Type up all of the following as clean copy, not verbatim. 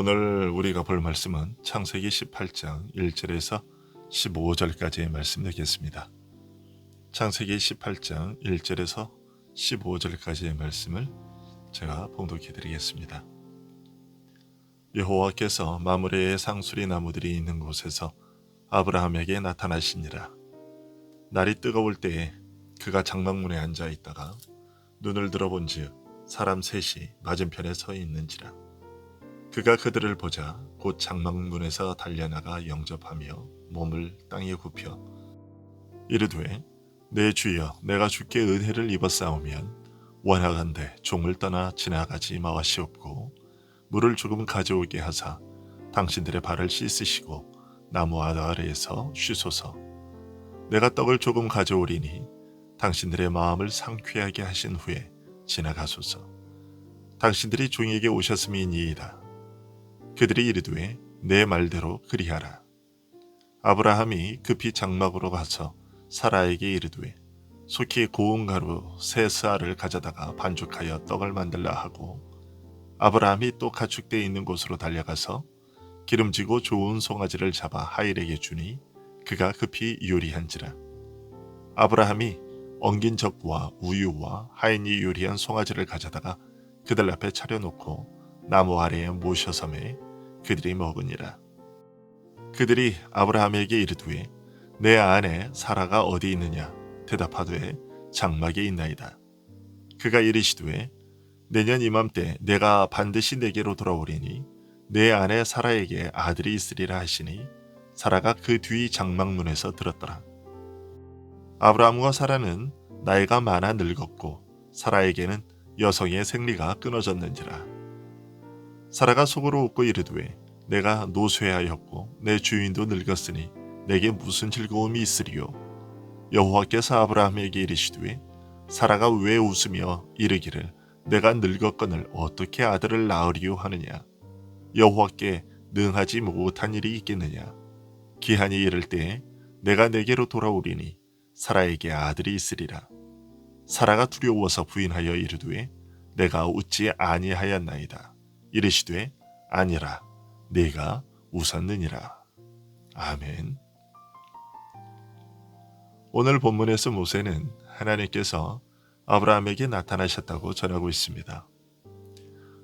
오늘 우리가 볼 말씀은 창세기 18장 1절에서 15절까지의 말씀 되겠습니다. 창세기 18장 1절에서 15절까지의 말씀을 제가 봉독해 드리겠습니다. 여호와께서 마므레의 상수리 나무들이 있는 곳에서 아브라함에게 나타나시니라. 날이 뜨거울 때에 그가 장막문에 앉아 있다가 눈을 들어본즉 사람 셋이 맞은편에 서 있는지라. 그가 그들을 보자 곧 장막문에서 달려나가 영접하며 몸을 땅에 굽혀 이르되 내 주여, 내가 주께 은혜를 입었사오면 원하건대 종을 떠나 지나가지 마시옵고 물을 조금 가져오게 하사 당신들의 발을 씻으시고 나무 아래에서 쉬소서. 내가 떡을 조금 가져오리니 당신들의 마음을 상쾌하게 하신 후에 지나가소서. 당신들이 종에게 오셨음이니이다. 그들이 이르되 내 말대로 그리하라. 아브라함이 급히 장막으로 가서 사라에게 이르되 속히 고운 가루 세 스아를 가져다가 반죽하여 떡을 만들라 하고, 아브라함이 또 가축대 있는 곳으로 달려가서 기름지고 좋은 송아지를 잡아 하일에게 주니 그가 급히 요리한지라. 아브라함이 엉긴 젖과 우유와 하인이 요리한 송아지를 가져다가 그들 앞에 차려놓고 나무 아래에 모셔 섬에 그들이 먹으니라. 그들이 아브라함에게 이르되 내 아내 사라가 어디 있느냐? 대답하되 장막에 있나이다. 그가 이르시되 내년 이맘때 내가 반드시 내게로 돌아오리니 내 아내 사라에게 아들이 있으리라 하시니 사라가 그 뒤 장막문에서 들었더라. 아브라함과 사라는 나이가 많아 늙었고 사라에게는 여성의 생리가 끊어졌는지라. 사라가 속으로 웃고 이르되 내가 노쇠하였고 내 주인도 늙었으니 내게 무슨 즐거움이 있으리요? 여호와께서 아브라함에게 이르시되 사라가 왜 웃으며 이르기를 내가 늙었거늘 어떻게 아들을 낳으리요 하느냐? 여호와께 능하지 못한 일이 있겠느냐? 기한이 이를 때에 내가 내게로 돌아오리니 사라에게 아들이 있으리라. 사라가 두려워서 부인하여 이르되 내가 웃지 아니하였나이다. 이르시되 아니라 네가 웃었느니라. 아멘. 오늘 본문에서 모세는 하나님께서 아브라함에게 나타나셨다고 전하고 있습니다.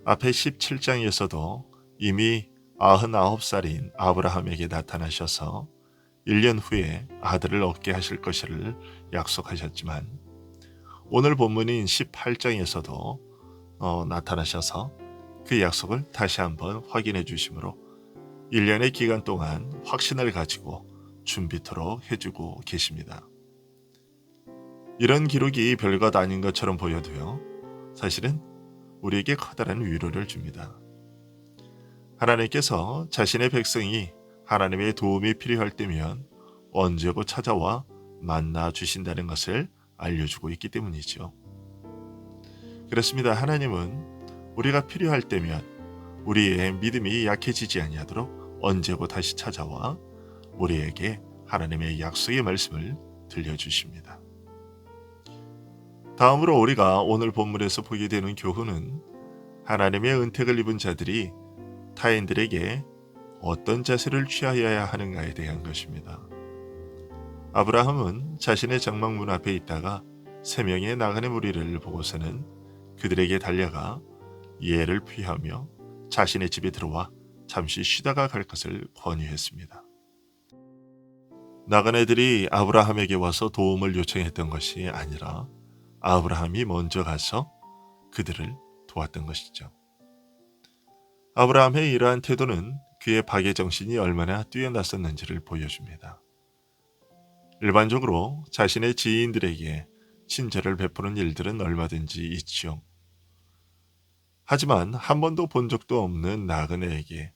앞에 17장에서도 이미 99살인 아브라함에게 나타나셔서 1년 후에 아들을 얻게 하실 것을 약속하셨지만, 오늘 본문인 18장에서도 나타나셔서 그 약속을 다시 한번 확인해 주심으로 1년의 기간 동안 확신을 가지고 준비토록 해주고 계십니다. 이런 기록이 별것 아닌 것처럼 보여도요, 사실은 우리에게 커다란 위로를 줍니다. 하나님께서 자신의 백성이 하나님의 도움이 필요할 때면 언제고 찾아와 만나 주신다는 것을 알려주고 있기 때문이죠. 그렇습니다. 하나님은 우리가 필요할 때면 우리의 믿음이 약해지지 아니하도록 언제고 다시 찾아와 우리에게 하나님의 약속의 말씀을 들려주십니다. 다음으로 우리가 오늘 본문에서 보게 되는 교훈은 하나님의 은택을 입은 자들이 타인들에게 어떤 자세를 취하여야 하는가에 대한 것입니다. 아브라함은 자신의 장막문 앞에 있다가 3명의 나그네 무리를 보고서는 그들에게 달려가 예를 피하며 자신의 집에 들어와 잠시 쉬다가 갈 것을 권유했습니다. 나그네들이 아브라함에게 와서 도움을 요청했던 것이 아니라 아브라함이 먼저 가서 그들을 도왔던 것이죠. 아브라함의 이러한 태도는 그의 박애정신이 얼마나 뛰어났었는지를 보여줍니다. 일반적으로 자신의 지인들에게 친절을 베푸는 일들은 얼마든지 있지요. 하지만 한 번도 본 적도 없는 나그네에게,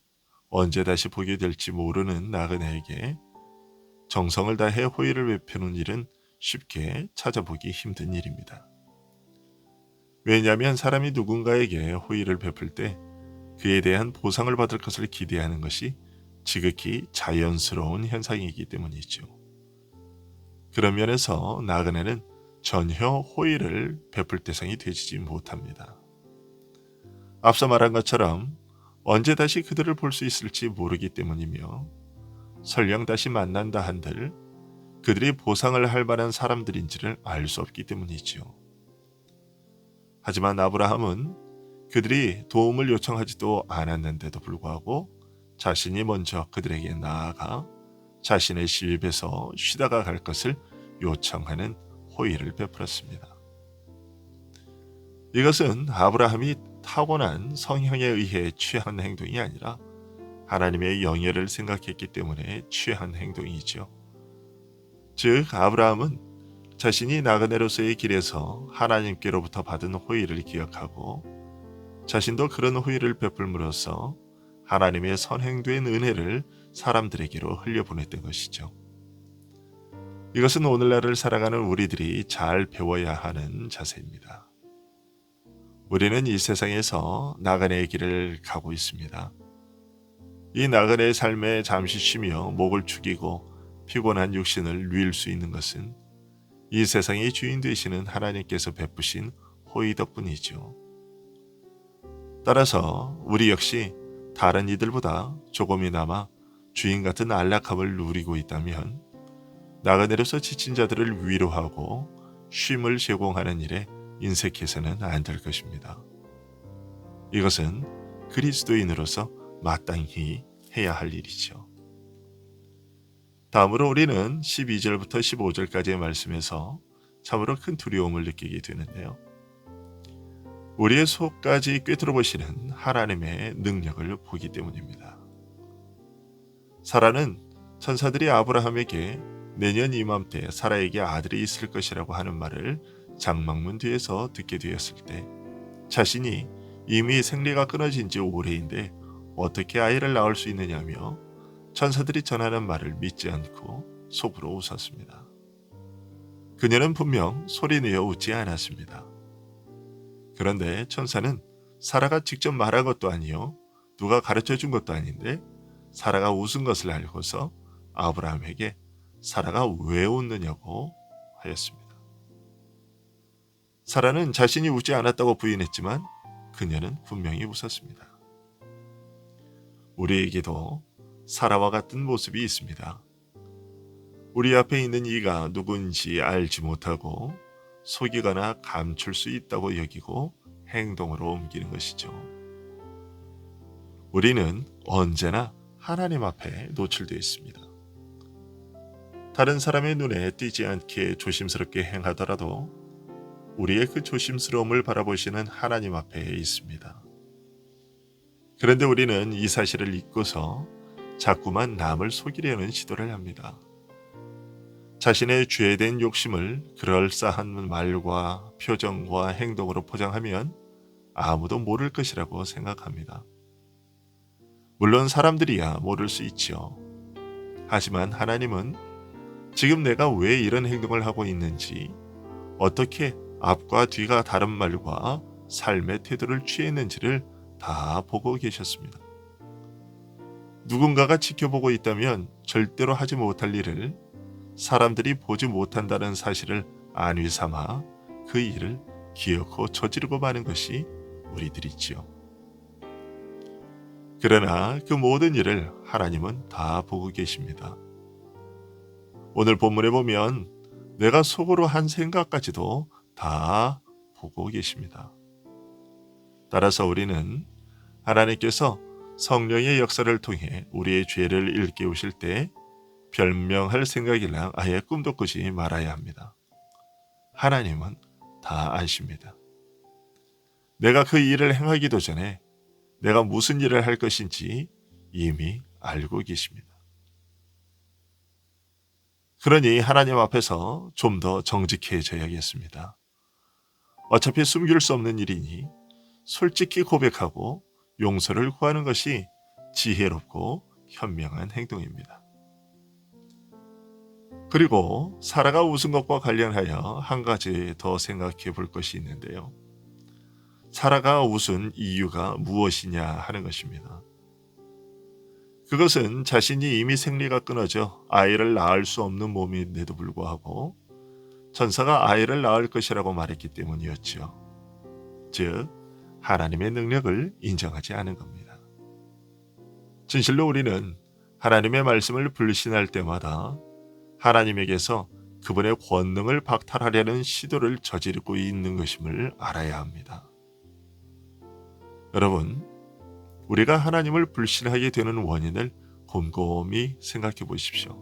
언제 다시 보게 될지 모르는 나그네에게 정성을 다해 호의를 베푸는 일은 쉽게 찾아보기 힘든 일입니다. 왜냐하면 사람이 누군가에게 호의를 베풀 때 그에 대한 보상을 받을 것을 기대하는 것이 지극히 자연스러운 현상이기 때문이죠. 그런 면에서 나그네는 전혀 호의를 베풀 대상이 되지 못합니다. 앞서 말한 것처럼 언제 다시 그들을 볼 수 있을지 모르기 때문이며 설령 다시 만난다 한들 그들이 보상을 할 만한 사람들인지를 알 수 없기 때문이지요. 하지만 아브라함은 그들이 도움을 요청하지도 않았는데도 불구하고 자신이 먼저 그들에게 나아가 자신의 집에서 쉬다가 갈 것을 요청하는 호의를 베풀었습니다. 이것은 아브라함이 타고난 성향에 의해 취한 행동이 아니라 하나님의 영예를 생각했기 때문에 취한 행동이죠. 즉 아브라함은 자신이 나그네로서의 길에서 하나님께로부터 받은 호의를 기억하고 자신도 그런 호의를 베풀므로써 하나님의 선행된 은혜를 사람들에게로 흘려보냈던 것이죠. 이것은 오늘날을 살아가는 우리들이 잘 배워야 하는 자세입니다. 우리는 이 세상에서 나그네의 길을 가고 있습니다. 이 나그네의 삶에 잠시 쉬며 목을 축이고 피곤한 육신을 누일 수 있는 것은 이 세상의 주인 되시는 하나님께서 베푸신 호의 덕분이죠. 따라서 우리 역시 다른 이들보다 조금이나마 주인 같은 안락함을 누리고 있다면 나그네로서 지친 자들을 위로하고 쉼을 제공하는 일에 인색해서는 안 될 것입니다. 이것은 그리스도인으로서 마땅히 해야 할 일이죠. 다음으로 우리는 12절부터 15절까지의 말씀에서 참으로 큰 두려움을 느끼게 되는데요. 우리의 속까지 꿰뚫어 보시는 하나님의 능력을 보기 때문입니다. 사라는 천사들이 아브라함에게 내년 이맘때 사라에게 아들이 있을 것이라고 하는 말을 장막문 뒤에서 듣게 되었을 때 자신이 이미 생리가 끊어진 지 오래인데 어떻게 아이를 낳을 수 있느냐며 천사들이 전하는 말을 믿지 않고 속으로 웃었습니다. 그녀는 분명 소리내어 웃지 않았습니다. 그런데 천사는 사라가 직접 말한 것도 아니요 누가 가르쳐 준 것도 아닌데 사라가 웃은 것을 알고서 아브라함에게 사라가 왜 웃느냐고 하였습니다. 사라는 자신이 웃지 않았다고 부인했지만 그녀는 분명히 웃었습니다. 우리에게도 사라와 같은 모습이 있습니다. 우리 앞에 있는 이가 누군지 알지 못하고 속이거나 감출 수 있다고 여기고 행동으로 옮기는 것이죠. 우리는 언제나 하나님 앞에 노출되어 있습니다. 다른 사람의 눈에 띄지 않게 조심스럽게 행하더라도 우리의 그 조심스러움을 바라보시는 하나님 앞에 있습니다. 그런데 우리는 이 사실을 잊고서 자꾸만 남을 속이려는 시도를 합니다. 자신의 죄된 욕심을 그럴싸한 말과 표정과 행동으로 포장하면 아무도 모를 것이라고 생각합니다. 물론 사람들이야 모를 수 있죠. 하지만 하나님은 지금 내가 왜 이런 행동을 하고 있는지, 어떻게 앞과 뒤가 다른 말과 삶의 태도를 취했는지를 다 보고 계셨습니다. 누군가가 지켜보고 있다면 절대로 하지 못할 일을 사람들이 보지 못한다는 사실을 안위 삼아 그 일을 기어코 저지르고 마는 것이 우리들이지요. 그러나 그 모든 일을 하나님은 다 보고 계십니다. 오늘 본문에 보면 내가 속으로 한 생각까지도 다 보고 계십니다. 따라서 우리는 하나님께서 성령의 역사를 통해 우리의 죄를 일깨우실 때 변명할 생각이랑 아예 꿈도 꾸지 말아야 합니다. 하나님은 다 아십니다. 내가 그 일을 행하기도 전에 내가 무슨 일을 할 것인지 이미 알고 계십니다. 그러니 하나님 앞에서 좀 더 정직해져야겠습니다. 어차피 숨길 수 없는 일이니 솔직히 고백하고 용서를 구하는 것이 지혜롭고 현명한 행동입니다. 그리고 사라가 웃은 것과 관련하여 한 가지 더 생각해 볼 것이 있는데요. 사라가 웃은 이유가 무엇이냐 하는 것입니다. 그것은 자신이 이미 생리가 끊어져 아이를 낳을 수 없는 몸인데도 불구하고 천사가 아이를 낳을 것이라고 말했기 때문이었죠. 즉 하나님의 능력을 인정하지 않은 겁니다. 진실로 우리는 하나님의 말씀을 불신할 때마다 하나님에게서 그분의 권능을 박탈하려는 시도를 저지르고 있는 것임을 알아야 합니다. 여러분, 우리가 하나님을 불신하게 되는 원인을 곰곰이 생각해 보십시오.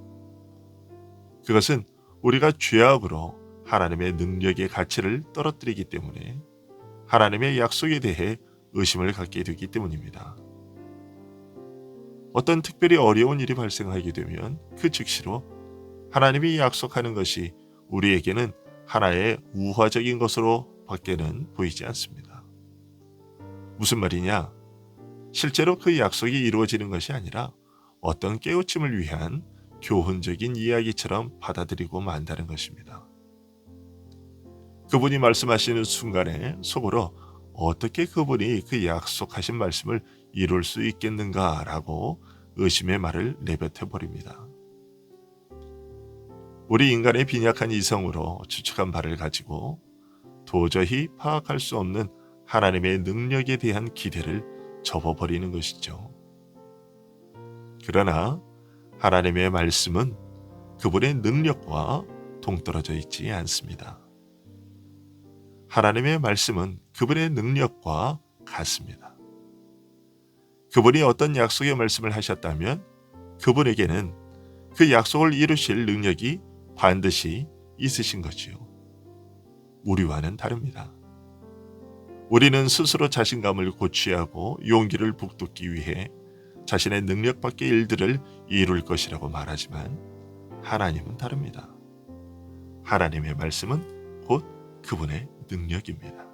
그것은 우리가 죄악으로 하나님의 능력의 가치를 떨어뜨리기 때문에 하나님의 약속에 대해 의심을 갖게 되기 때문입니다. 어떤 특별히 어려운 일이 발생하게 되면 그 즉시로 하나님이 약속하는 것이 우리에게는 하나의 우화적인 것으로 밖에는 보이지 않습니다. 무슨 말이냐? 실제로 그 약속이 이루어지는 것이 아니라 어떤 깨우침을 위한 교훈적인 이야기처럼 받아들이고 만다는 것입니다. 그분이 말씀하시는 순간에 속으로 어떻게 그분이 그 약속하신 말씀을 이룰 수 있겠는가라고 의심의 말을 내뱉어 버립니다. 우리 인간의 빈약한 이성으로 추측한 바를 가지고 도저히 파악할 수 없는 하나님의 능력에 대한 기대를 접어버리는 것이죠. 그러나 하나님의 말씀은 그분의 능력과 동떨어져 있지 않습니다. 하나님의 말씀은 그분의 능력과 같습니다. 그분이 어떤 약속의 말씀을 하셨다면 그분에게는 그 약속을 이루실 능력이 반드시 있으신 거지요. 우리와는 다릅니다. 우리는 스스로 자신감을 고취하고 용기를 북돋기 위해 자신의 능력 밖의 일들을 이룰 것이라고 말하지만 하나님은 다릅니다. 하나님의 말씀은 곧 그분의 능력입니다.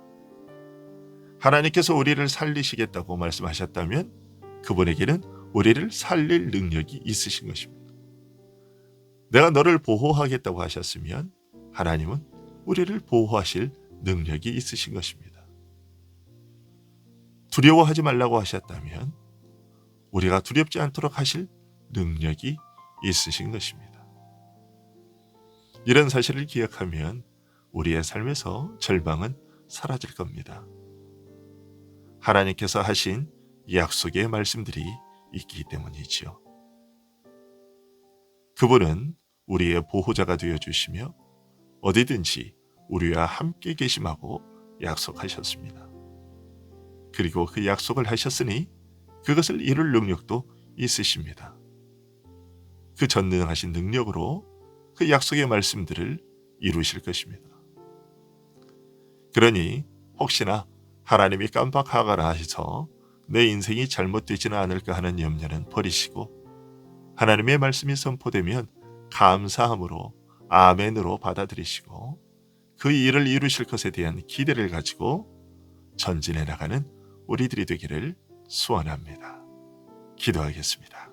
하나님께서 우리를 살리시겠다고 말씀하셨다면 그분에게는 우리를 살릴 능력이 있으신 것입니다. 내가 너를 보호하겠다고 하셨으면 하나님은 우리를 보호하실 능력이 있으신 것입니다. 두려워하지 말라고 하셨다면 우리가 두렵지 않도록 하실 능력이 있으신 것입니다. 이런 사실을 기억하면 우리의 삶에서 절망은 사라질 겁니다. 하나님께서 하신 약속의 말씀들이 있기 때문이지요. 그분은 우리의 보호자가 되어주시며 어디든지 우리와 함께 계심하고 약속하셨습니다. 그리고 그 약속을 하셨으니 그것을 이룰 능력도 있으십니다. 그 전능하신 능력으로 그 약속의 말씀들을 이루실 것입니다. 그러니 혹시나 하나님이 깜빡하거나 해서 내 인생이 잘못되지는 않을까 하는 염려는 버리시고 하나님의 말씀이 선포되면 감사함으로 아멘으로 받아들이시고 그 일을 이루실 것에 대한 기대를 가지고 전진해 나가는 우리들이 되기를 소원합니다. 기도하겠습니다.